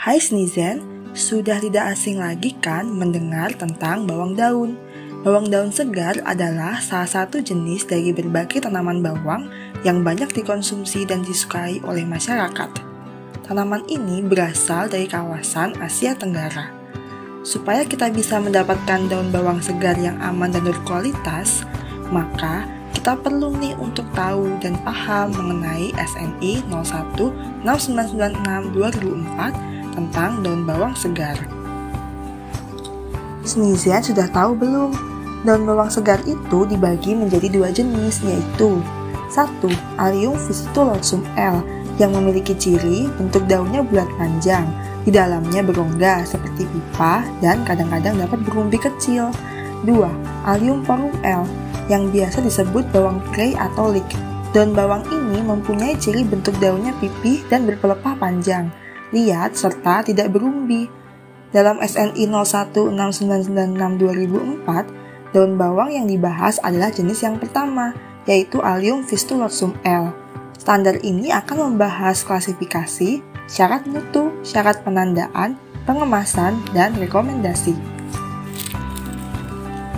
Hai Sneezen, sudah tidak asing lagi kan mendengar tentang bawang daun? Bawang daun segar adalah salah satu jenis dari berbagai tanaman bawang yang banyak dikonsumsi dan disukai oleh masyarakat. Tanaman ini berasal dari kawasan Asia Tenggara. Supaya kita bisa mendapatkan daun bawang segar yang aman dan berkualitas, maka kita perlu nih untuk tahu dan paham mengenai SNI 01 6996 2004 tentang daun bawang segar. Sneezen sudah tahu belum? Daun bawang segar itu dibagi menjadi dua jenis, yaitu 1. Allium fistulosum L yang memiliki ciri bentuk daunnya bulat panjang, di dalamnya berongga seperti pipa dan kadang-kadang dapat berumbi kecil. 2. Allium porum L yang biasa disebut bawang prei atau leek. Daun bawang ini mempunyai ciri bentuk daunnya pipih dan berpelepah panjang, liat serta tidak berumbi. Dalam SNI 016996 2004, daun bawang yang dibahas adalah jenis yang pertama, yaitu Allium fistulosum L. Standar ini akan membahas klasifikasi, syarat mutu, syarat penandaan, pengemasan, dan rekomendasi.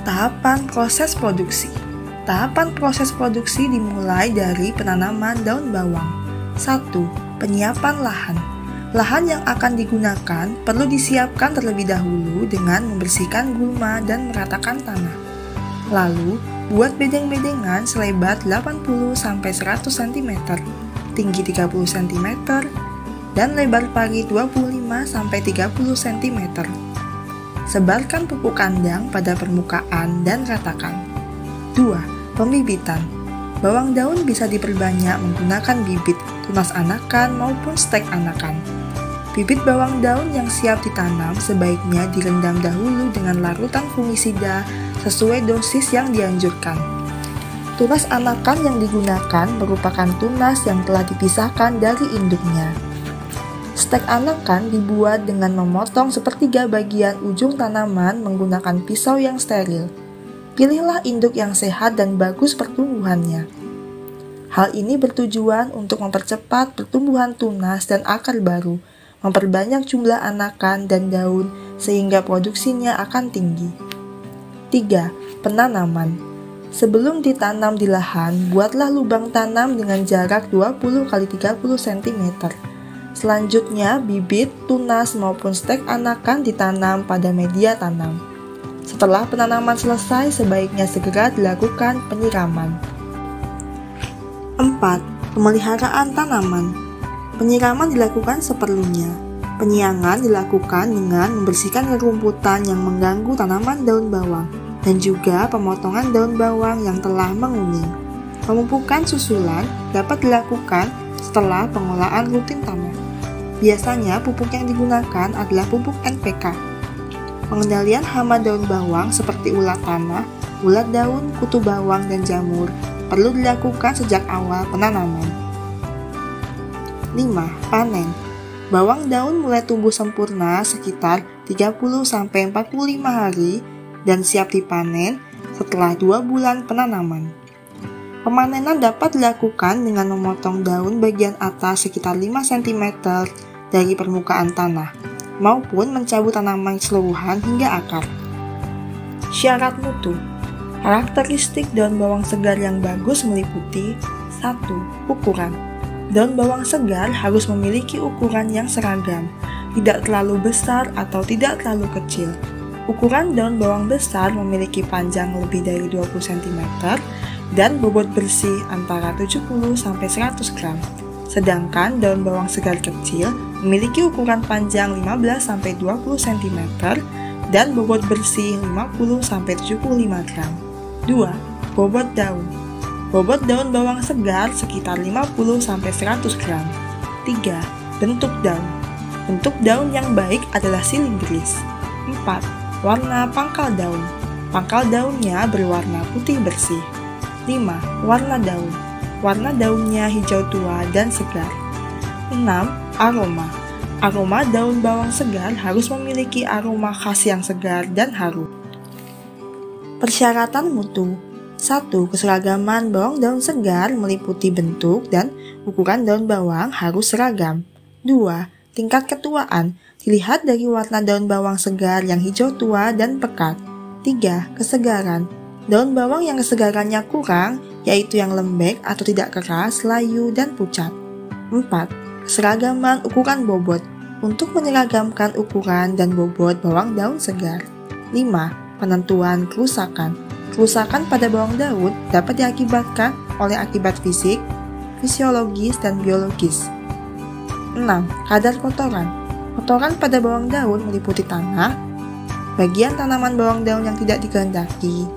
Tahapan proses produksi. Tahapan proses produksi dimulai dari penanaman daun bawang. 1. Penyiapan lahan. Lahan yang akan digunakan perlu disiapkan terlebih dahulu dengan membersihkan gulma dan meratakan tanah. Lalu, buat bedeng-bedengan selebar 80-100 cm, tinggi 30 cm, dan lebar pari 25-30 cm. Sebarkan pupuk kandang pada permukaan dan ratakan. 2. Pembibitan. Bawang daun bisa diperbanyak menggunakan bibit, tunas anakan maupun stek anakan. Bibit bawang daun yang siap ditanam sebaiknya direndam dahulu dengan larutan fungisida sesuai dosis yang dianjurkan. Tunas anakan yang digunakan merupakan tunas yang telah dipisahkan dari induknya. Stek anakan dibuat dengan memotong sepertiga bagian ujung tanaman menggunakan pisau yang steril. Pilihlah induk yang sehat dan bagus pertumbuhannya. Hal ini bertujuan untuk mempercepat pertumbuhan tunas dan akar baru, memperbanyak jumlah anakan dan daun sehingga produksinya akan tinggi. 3. Penanaman. Sebelum ditanam di lahan, buatlah lubang tanam dengan jarak 20x30 cm. Selanjutnya, bibit, tunas maupun stek anakan ditanam pada media tanam. Setelah penanaman selesai, sebaiknya segera dilakukan penyiraman. 4. Pemeliharaan tanaman. Penyiraman dilakukan seperlunya. Penyiangan dilakukan dengan membersihkan rerumputan yang mengganggu tanaman daun bawang dan juga pemotongan daun bawang yang telah menguning. Pemupukan susulan dapat dilakukan setelah pengolahan rutin tanah. Biasanya pupuk yang digunakan adalah pupuk NPK. Pengendalian hama daun bawang seperti ulat tanah, ulat daun, kutu bawang, dan jamur perlu dilakukan sejak awal penanaman. 5. Panen. Bawang daun mulai tumbuh sempurna sekitar 30-45 hari dan siap dipanen setelah 2 bulan penanaman. Pemanenan dapat dilakukan dengan memotong daun bagian atas sekitar 5 cm dari permukaan tanah, maupun mencabut tanaman keseluruhan hingga akar. Syarat mutu. Karakteristik daun bawang segar yang bagus meliputi 1. Ukuran. Daun bawang segar harus memiliki ukuran yang seragam, tidak terlalu besar atau tidak terlalu kecil. Ukuran daun bawang besar memiliki panjang lebih dari 20 cm dan bobot bersih antara 70-100 gram. Sedangkan daun bawang segar kecil memiliki ukuran panjang 15-20 cm dan bobot bersih 50-75 gram. 2. Bobot daun. Bobot daun bawang segar sekitar 50-100 gram. 3. Bentuk daun. Bentuk daun yang baik adalah silindris. 4. Warna pangkal daun. Pangkal daunnya berwarna putih bersih. 5. Warna daun. Warna daunnya hijau tua dan segar. 6. Aroma. Aroma daun bawang segar harus memiliki aroma khas yang segar dan harum. Persyaratan mutu. 1. Keseragaman bawang daun segar meliputi bentuk dan ukuran daun bawang harus seragam. 2. Tingkat ketuaan. Dilihat dari warna daun bawang segar yang hijau tua dan pekat. 3. Kesegaran. Daun bawang yang kesegarannya kurang, yaitu yang lembek atau tidak keras, layu, dan pucat. 4. Keseragaman ukuran bobot. Untuk menyeragamkan ukuran dan bobot bawang daun segar. 5. Penentuan kerusakan. Kerusakan pada bawang daun dapat diakibatkan oleh akibat fisik, fisiologis, dan biologis. 6. Kadar kotoran. Kotoran pada bawang daun meliputi tanah, bagian tanaman bawang daun yang tidak dikehendaki,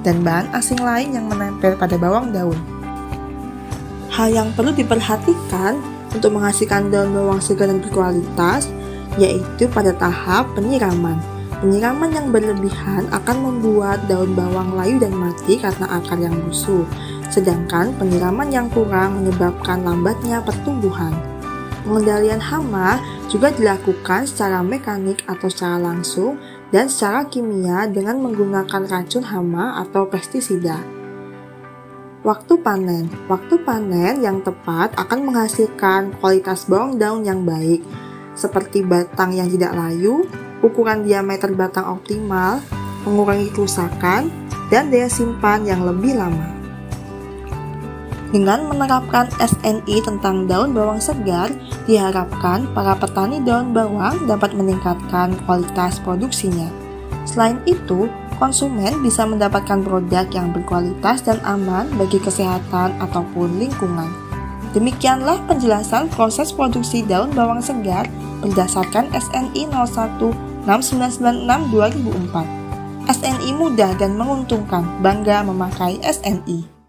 dan bahan asing lain yang menempel pada bawang daun. Hal yang perlu diperhatikan untuk menghasilkan daun bawang segar dan berkualitas yaitu pada tahap penyiraman. Penyiraman yang berlebihan akan membuat daun bawang layu dan mati karena akar yang busuk, sedangkan penyiraman yang kurang menyebabkan lambatnya pertumbuhan. Pengendalian hama juga dilakukan secara mekanik atau secara langsung dan secara kimia dengan menggunakan racun hama atau pestisida. Waktu panen. Waktu panen yang tepat akan menghasilkan kualitas bawang daun yang baik, seperti batang yang tidak layu, ukuran diameter batang optimal, mengurangi kerusakan, dan daya simpan yang lebih lama. Dengan menerapkan SNI tentang daun bawang segar, diharapkan para petani daun bawang dapat meningkatkan kualitas produksinya. Selain itu, konsumen bisa mendapatkan produk yang berkualitas dan aman bagi kesehatan ataupun lingkungan. Demikianlah penjelasan proses produksi daun bawang segar berdasarkan SNI 016996/2004. SNI mudah dan menguntungkan, bangga memakai SNI.